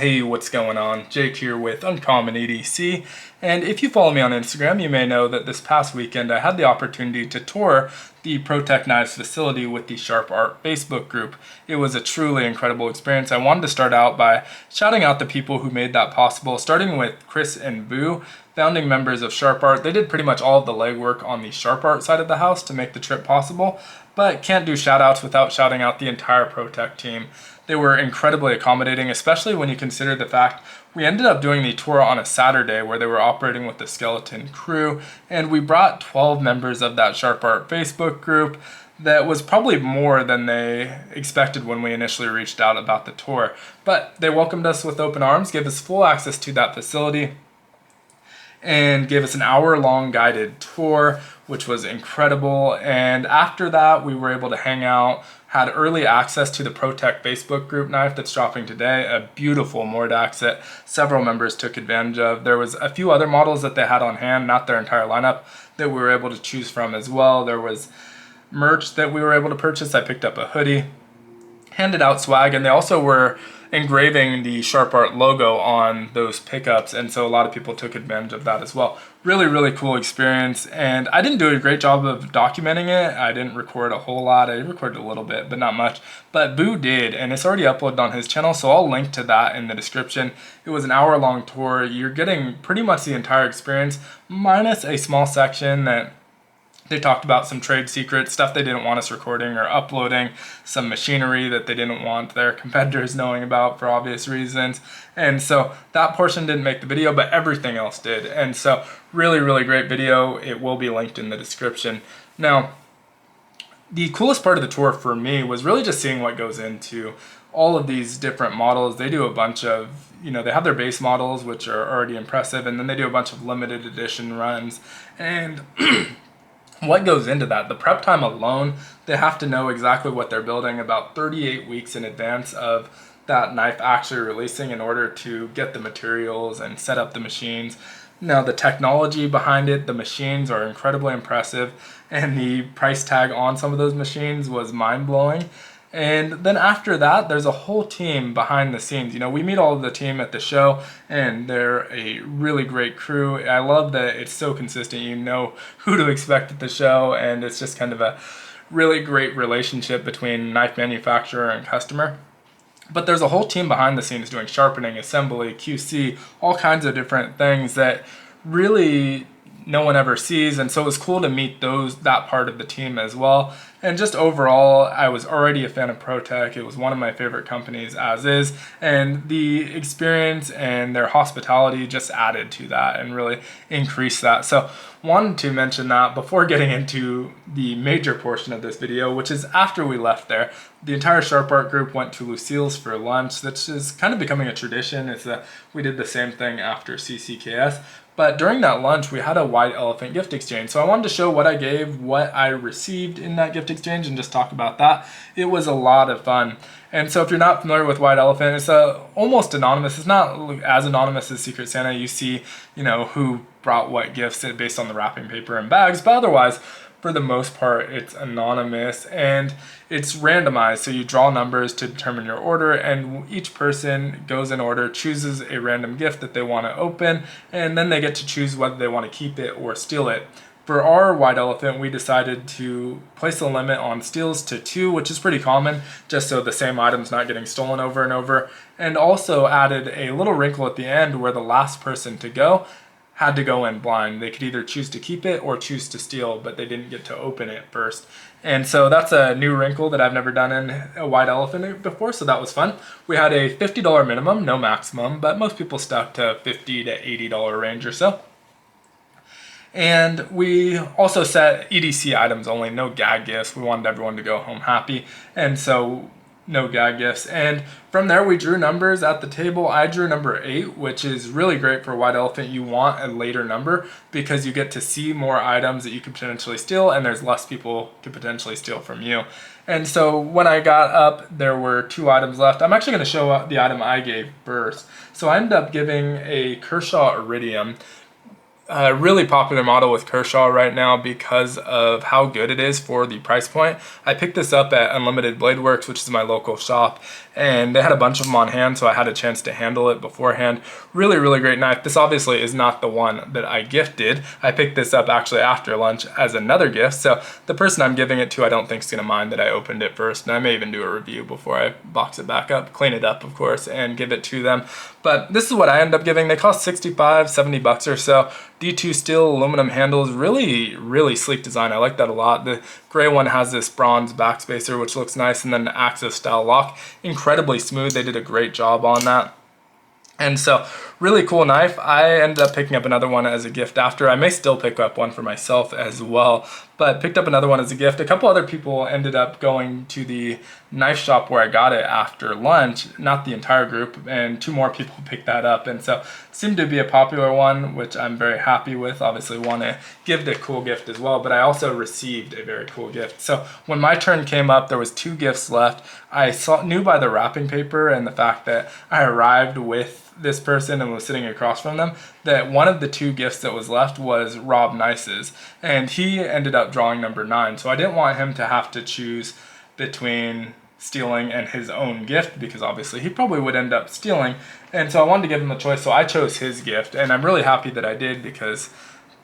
Hey, what's going on? Jake here with Uncommon EDC, and if you follow me on Instagram, you may know that this past weekend I had the opportunity to tour the Protech knives facility with the Sharp Art Facebook group. It was a truly incredible experience. I wanted to start out by shouting out the people who made that possible, starting with Chris and Boo, founding members of Sharp Art. They did pretty much all of the legwork on the Sharp Art side of the house to make the trip possible, but can't do shout outs without shouting out the entire Protech team. They were incredibly accommodating, especially when you consider the fact we ended up doing the tour on a Saturday where they were operating with the skeleton crew, and we brought 12 members of that Sharp Art Facebook group. That was probably more than they expected when we initially reached out about the tour. But they welcomed us with open arms, gave us full access to that facility, and gave us an hour-long guided tour, which was incredible. And after that, we were able to hang out, had early access to the Protech Facebook group knife that's dropping today, a beautiful Mordax that several members took advantage of. There was a few other models that they had on hand, not their entire lineup, that we were able to choose from as well. There was merch that we were able to purchase. I picked up a hoodie, handed out swag, and they also were engraving the Sharp Art logo on those pickups, and so a lot of people took advantage of that as well. Really cool experience, and I didn't do a great job of documenting it. I didn't record a whole lot. I recorded a little bit, but not much. But Boo did, and it's already uploaded on his channel, so I'll link to that in the description. It was an hour-long tour. You're getting pretty much the entire experience, minus a small section that they talked about some trade secrets, stuff they didn't want us recording or uploading, some machinery that they didn't want their competitors knowing about for obvious reasons. And so that portion didn't make the video, but everything else did. And so really great video. It will be linked in the description. Now, the coolest part of the tour for me was really just seeing what goes into all of these different models. They do a bunch of, they have their base models, which are already impressive, and then they do a bunch of limited edition runs. And what goes into that? The prep time alone, they have to know exactly what they're building about 38 weeks in advance of that knife actually releasing in order to get the materials and set up the machines. Now, the technology behind it, the machines are incredibly impressive, and the price tag on some of those machines was mind-blowing. And then after that, there's a whole team behind the scenes. We meet all of the team at the show, and they're a really great crew. I love that it's so consistent. You know who to expect at the show, and it's just kind of a really great relationship between knife manufacturer and customer. But there's a whole team behind the scenes doing sharpening, assembly, QC, all kinds of different things that really no one ever sees, and so it was cool to meet that part of the team as well. And just overall, I was already a fan of Protech. It was one of my favorite companies as is, and the experience and their hospitality just added to that and really increased that. So wanted to mention that before getting into the major portion of this video, which is after we left there. The entire Sharp Art group went to Lucille's for lunch. That's just kind of becoming a tradition. We did the same thing after CCKS. But during that lunch, we had a white elephant gift exchange. So I wanted to show what I gave, what I received in that gift exchange, and just talk about that. It was a lot of fun. And so if you're not familiar with white elephant, it's almost anonymous. It's not as anonymous as Secret Santa. You see, who brought what gifts based on the wrapping paper and bags, but otherwise, for the most part, it's anonymous and it's randomized. So you draw numbers to determine your order, and each person goes in order, chooses a random gift that they want to open, and then they get to choose whether they want to keep it or steal it. For our white elephant, we decided to place a limit on steals to 2, which is pretty common, just so the same item's not getting stolen over and over, and also added a little wrinkle at the end where the last person to go had to go in blind. They could either choose to keep it or choose to steal, but they didn't get to open it first. And so that's a new wrinkle that I've never done in a white elephant before, so that was fun. We had a $50 minimum, no maximum, but most people stuck to $50 to $80 range or so. And we also set EDC items only, no gag gifts. We wanted everyone to go home happy, and so no gag gifts. And from there, we drew numbers at the table. I drew number 8, which is really great for white elephant. You want a later number because you get to see more items that you could potentially steal, and there's less people to potentially steal from you. And so when I got up, there were 2 items left. I'm actually going to show the item I gave first. So I ended up giving a Kershaw Iridium. really popular model with Kershaw right now because of how good it is for the price point. I picked this up at Unlimited Blade Works, which is my local shop, and they had a bunch of them on hand, so I had a chance to handle it beforehand. Really, really great knife. This obviously is not the one that I gifted. I picked this up actually after lunch as another gift, so the person I'm giving it to I don't think is going to mind that I opened it first, and I may even do a review before I box it back up, clean it up of course, and give it to them. But this is what I end up giving. They cost 65, 70 bucks or so. D2 steel aluminum handles, really, really sleek design. I like that a lot. The gray one has this bronze backspacer, which looks nice, and then the Axis style lock. Incredibly smooth. They did a great job on that. And so, really cool knife. I ended up picking up another one as a gift after. I may still pick up one for myself as well, but picked up another one as a gift. A couple other people ended up going to the knife shop where I got it after lunch, not the entire group, and 2 more people picked that up. And so, seemed to be a popular one, which I'm very happy with. Obviously want to give the cool gift as well, but I also received a very cool gift. So when my turn came up, there was 2 gifts left. I knew by the wrapping paper and the fact that I arrived with this person and was sitting across from them that one of the 2 gifts that was left was Rob Nice's, and he ended up drawing number 9. So I didn't want him to have to choose between stealing and his own gift, because obviously he probably would end up stealing, and so I wanted to give him a choice, so I chose his gift, and I'm really happy that I did because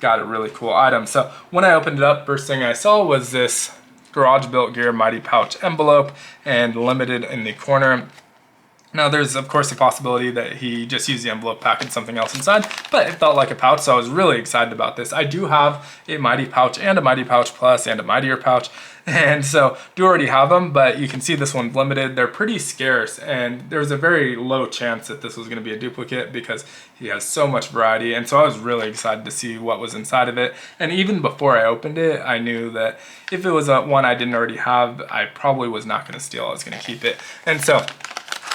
got a really cool item. So when I opened it up, first thing I saw was this Garage Built Gear Mighty Pouch envelope and limited in the corner. Now there's of course a possibility that he just used the envelope, packaged something else inside, but it felt like a pouch, so I was really excited about this. I do have a Mighty Pouch and a Mighty Pouch Plus and a Mightier Pouch, and so do already have them, but you can see this one's limited. They're pretty scarce, and there's a very low chance that this was going to be a duplicate because he has so much variety, and so I was really excited to see what was inside of it. And even before I opened it, I knew that if it was one I didn't already have, I probably was not going to steal. I was going to keep it. And so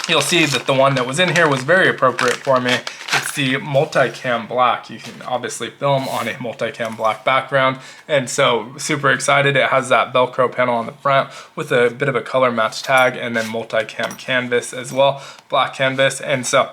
you'll see that the one that was in here was very appropriate for me. It's the multicam black. You can obviously film on a multicam black background, and so super excited. It has that Velcro panel on the front with a bit of a color match tag, and then multicam canvas as well, black canvas, and so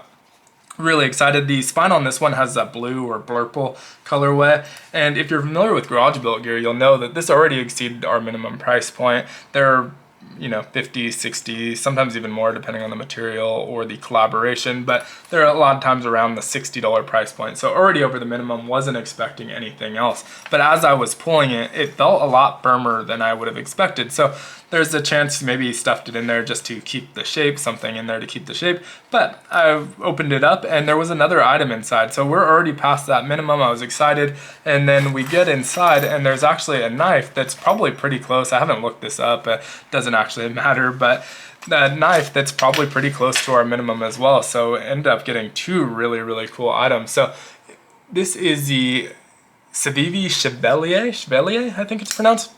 really excited. The spine on this one has that blue or blurple colorway, and if you're familiar with Garage Built Gear, you'll know that this already exceeded our minimum price point. They're 50, 60, sometimes even more depending on the material or the collaboration, but they're a lot of times around the $60 price point. So already over the minimum, wasn't expecting anything else. But as I was pulling it, it felt a lot firmer than I would have expected. So there's a chance maybe he stuffed it in there just to keep the shape, something in there to keep the shape. But I opened it up and there was another item inside. So we're already past that minimum. I was excited. And then we get inside and there's actually a knife that's probably pretty close. I haven't looked this up. It doesn't actually matter, but that knife that's probably pretty close to our minimum as well. So ended up getting 2 really, really cool items. So this is the Civivi Chevalier, I think it's pronounced.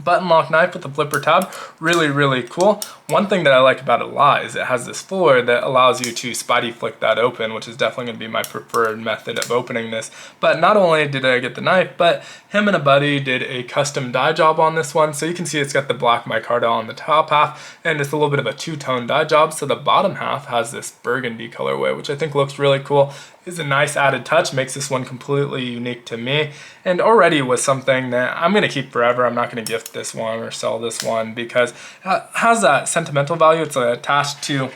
Button lock knife with a flipper tab. Really, really cool. One thing that I like about it a lot is it has this fuller that allows you to spidey flick that open, which is definitely going to be my preferred method of opening this. But not only did I get the knife, but him and a buddy did a custom dye job on this one. So you can see it's got the black micarta on the top half, and it's a little bit of a 2-tone dye job. So the bottom half has this burgundy colorway, which I think looks really cool. Is a nice added touch, makes this one completely unique to me, and already was something that I'm going to keep forever. I'm not going to gift this one or sell this one because it has that sentimental value. It's attached to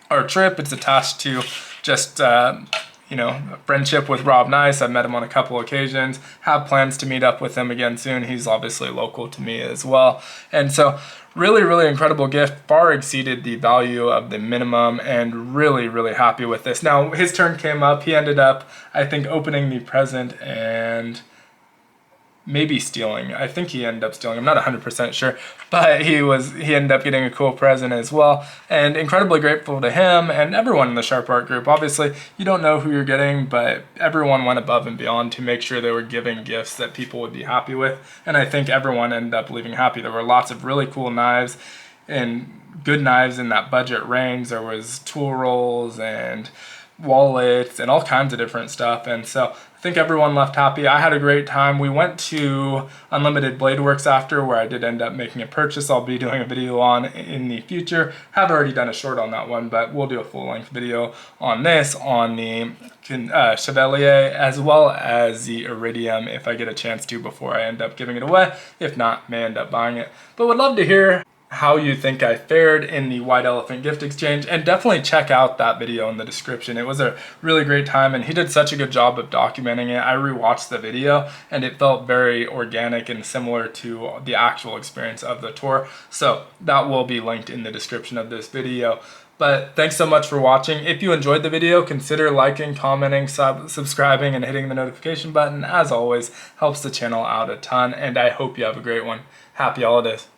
our trip. It's attached to just friendship with Rob Nice. I've met him on a couple occasions, have plans to meet up with him again soon. He's obviously local to me as well, and so really, really incredible gift, far exceeded the value of the minimum, and really, really happy with this. Now, his turn came up. He ended up, I think, opening the present and maybe stealing. I think he ended up stealing. I'm not 100% sure, but he ended up getting a cool present as well, and incredibly grateful to him and everyone in the Sharp Art group. Obviously, you don't know who you're getting, but everyone went above and beyond to make sure they were giving gifts that people would be happy with, and I think everyone ended up leaving happy. There were lots of really cool knives and good knives in that budget range. There was tool rolls and wallets, and all kinds of different stuff. And so I think everyone left happy. I had a great time. We went to Unlimited Blade Works after, where I did end up making a purchase I'll be doing a video on in the future. Have already done a short on that one, but we'll do a full-length video on this, on the Chevalier, as well as the Iridium if I get a chance to before I end up giving it away. If not, may end up buying it. But would love to hear how you think I fared in the White Elephant gift exchange, and definitely check out that video in the description. It was a really great time, and he did such a good job of documenting it. I rewatched the video and it felt very organic and similar to the actual experience of the tour. So that will be linked in the description of this video. But thanks so much for watching. If you enjoyed the video, consider liking, commenting, subscribing, and hitting the notification button. As always, helps the channel out a ton, and I hope you have a great one. Happy holidays.